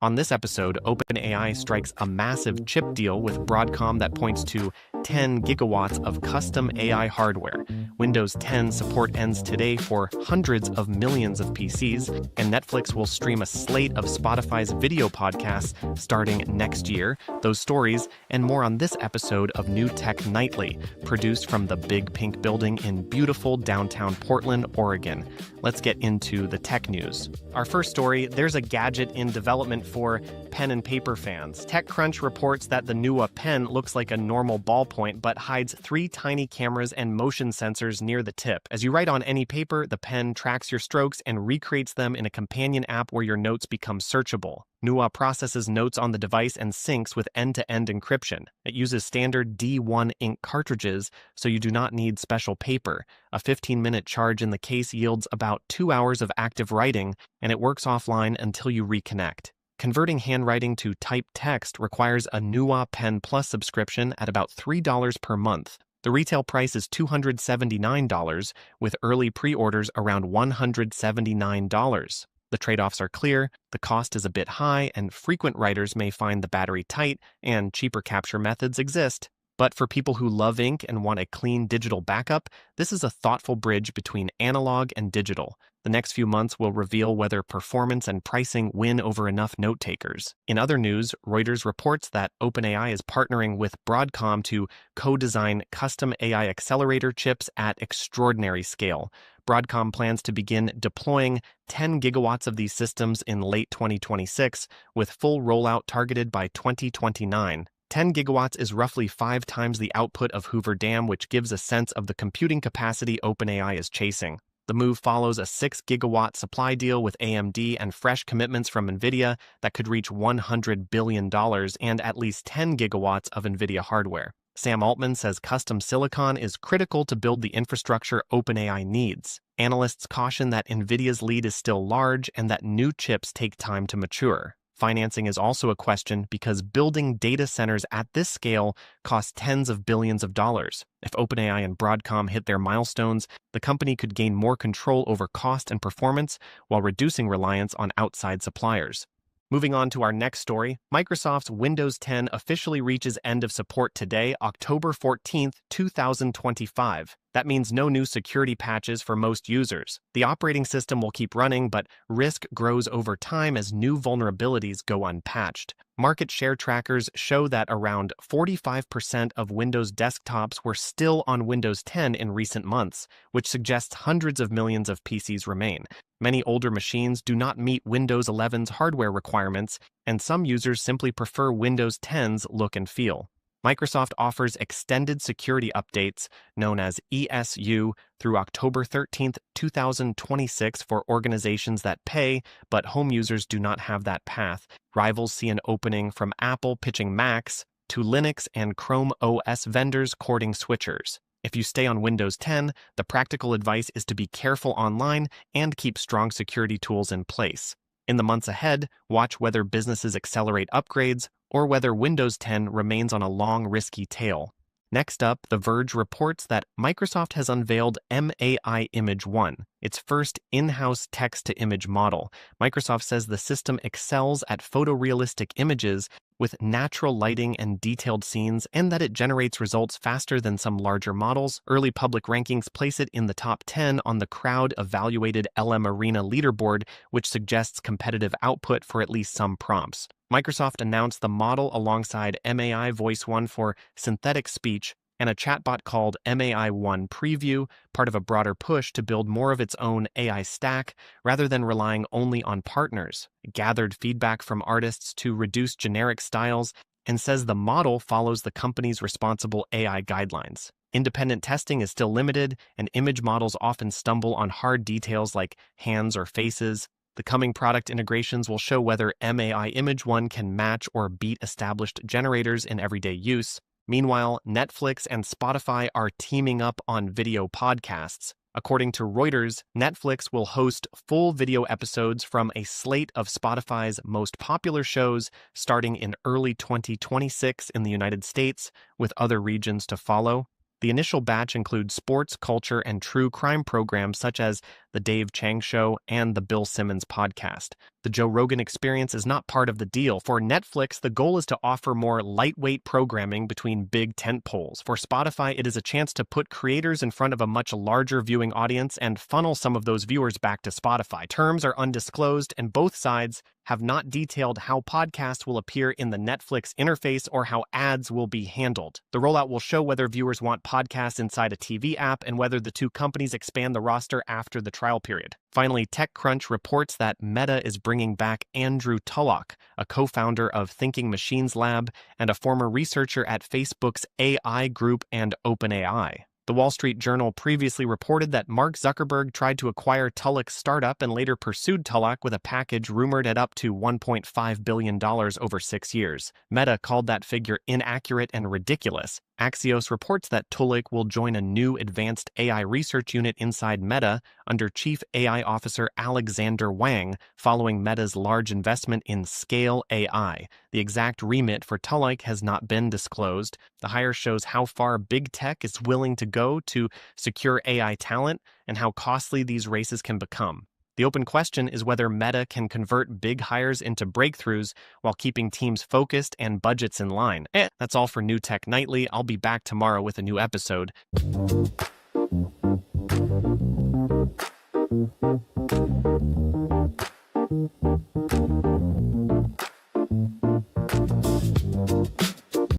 On this episode, OpenAI strikes a massive chip deal with Broadcom that points to 10 gigawatts of custom AI hardware. Windows 10 support ends today for hundreds of millions of PCs, and Netflix will stream a slate of Spotify's video podcasts starting next year. Those stories and more on this episode of New Tech Nightly, produced from the Big Pink Building in beautiful downtown Portland, Oregon. Let's get into the tech news. Our first story, there's a gadget in development for pen and paper fans. TechCrunch reports that the Nuwa Pen looks like a normal ballpoint but hides 3 tiny cameras and motion sensors near the tip. As you write on any paper, the pen tracks your strokes and recreates them in a companion app where your notes become searchable. Nuwa processes notes on the device and syncs with end-to-end encryption. It uses standard D1 ink cartridges, so you do not need special paper. A 15-minute charge in the case yields about 2 hours of active writing, and it works offline until you reconnect. Converting handwriting to typed text requires a Nuwa Pen Plus subscription at about $3 per month. The retail price is $279, with early pre-orders around $179. The trade-offs are clear, the cost is a bit high, and frequent writers may find the battery tight, and cheaper capture methods exist. But for people who love ink and want a clean digital backup, this is a thoughtful bridge between analog and digital. The next few months will reveal whether performance and pricing win over enough note-takers. In other news, Reuters reports that OpenAI is partnering with Broadcom to co-design custom AI accelerator chips at extraordinary scale. Broadcom plans to begin deploying 10 gigawatts of these systems in late 2026, with full rollout targeted by 2029. 10 gigawatts is roughly 5 times the output of Hoover Dam, which gives a sense of the computing capacity OpenAI is chasing. The move follows a 6 gigawatt supply deal with AMD and fresh commitments from NVIDIA that could reach $100 billion and at least 10 gigawatts of NVIDIA hardware. Sam Altman says custom silicon is critical to build the infrastructure OpenAI needs. Analysts caution that NVIDIA's lead is still large and that new chips take time to mature. Financing is also a question because building data centers at this scale costs tens of billions of dollars. If OpenAI and Broadcom hit their milestones, the company could gain more control over cost and performance while reducing reliance on outside suppliers. Moving on to our next story, Microsoft's Windows 10 officially reaches end of support today, October 14, 2025. That means no new security patches for most users. The operating system will keep running, but risk grows over time as new vulnerabilities go unpatched. Market share trackers show that around 45% of Windows desktops were still on Windows 10 in recent months, which suggests hundreds of millions of PCs remain. Many older machines do not meet Windows 11's hardware requirements, and some users simply prefer Windows 10's look and feel. Microsoft offers extended security updates, known as ESU, through October 13, 2026 for organizations that pay, but home users do not have that path. Rivals see an opening from Apple pitching Macs to Linux and Chrome OS vendors courting switchers. If you stay on Windows 10, the practical advice is to be careful online and keep strong security tools in place. In the months ahead, watch whether businesses accelerate upgrades or whether Windows 10 remains on a long, risky tail. Next up, The Verge reports that Microsoft has unveiled MAI Image 1, its first in-house text-to-image model. Microsoft says the system excels at photorealistic images with natural lighting and detailed scenes, and that it generates results faster than some larger models. Early public rankings place it in the top 10 on the crowd-evaluated LM Arena leaderboard, which suggests competitive output for at least some prompts. Microsoft announced the model alongside MAI Voice 1 for synthetic speech and a chatbot called MAI 1 Preview, part of a broader push to build more of its own AI stack rather than relying only on partners. It gathered feedback from artists to reduce generic styles and says the model follows the company's responsible AI guidelines. Independent testing is still limited, and image models often stumble on hard details like hands or faces. The coming product integrations will show whether MAI Image 1 can match or beat established generators in everyday use. Meanwhile, Netflix and Spotify are teaming up on video podcasts. According to Reuters, Netflix will host full video episodes from a slate of Spotify's most popular shows starting in early 2026 in the United States, with other regions to follow. The initial batch includes sports, culture, and true crime programs such as The Dave Chang Show and The Bill Simmons Podcast. The Joe Rogan Experience is not part of the deal. For Netflix, the goal is to offer more lightweight programming between big tentpoles. For Spotify, it is a chance to put creators in front of a much larger viewing audience and funnel some of those viewers back to Spotify. Terms are undisclosed, and both sides have not detailed how podcasts will appear in the Netflix interface or how ads will be handled. The rollout will show whether viewers want podcasts inside a TV app and whether the two companies expand the roster after the trial period. Finally, TechCrunch reports that Meta is bringing back Andrew Tulloch, a co-founder of Thinking Machines Lab and a former researcher at Facebook's AI group and OpenAI. The Wall Street Journal previously reported that Mark Zuckerberg tried to acquire Tulloch's startup and later pursued Tulloch with a package rumored at up to $1.5 billion over 6 years. Meta called that figure inaccurate and ridiculous. Axios reports that Tulloch will join a new advanced AI research unit inside Meta under Chief AI Officer Alexander Wang, following Meta's large investment in Scale AI. The exact remit for Tulloch has not been disclosed. The hire shows how far big tech is willing to go to secure AI talent and how costly these races can become. The open question is whether Meta can convert big hires into breakthroughs while keeping teams focused and budgets in line. That's all for New Tech Nightly. I'll be back tomorrow with a new episode.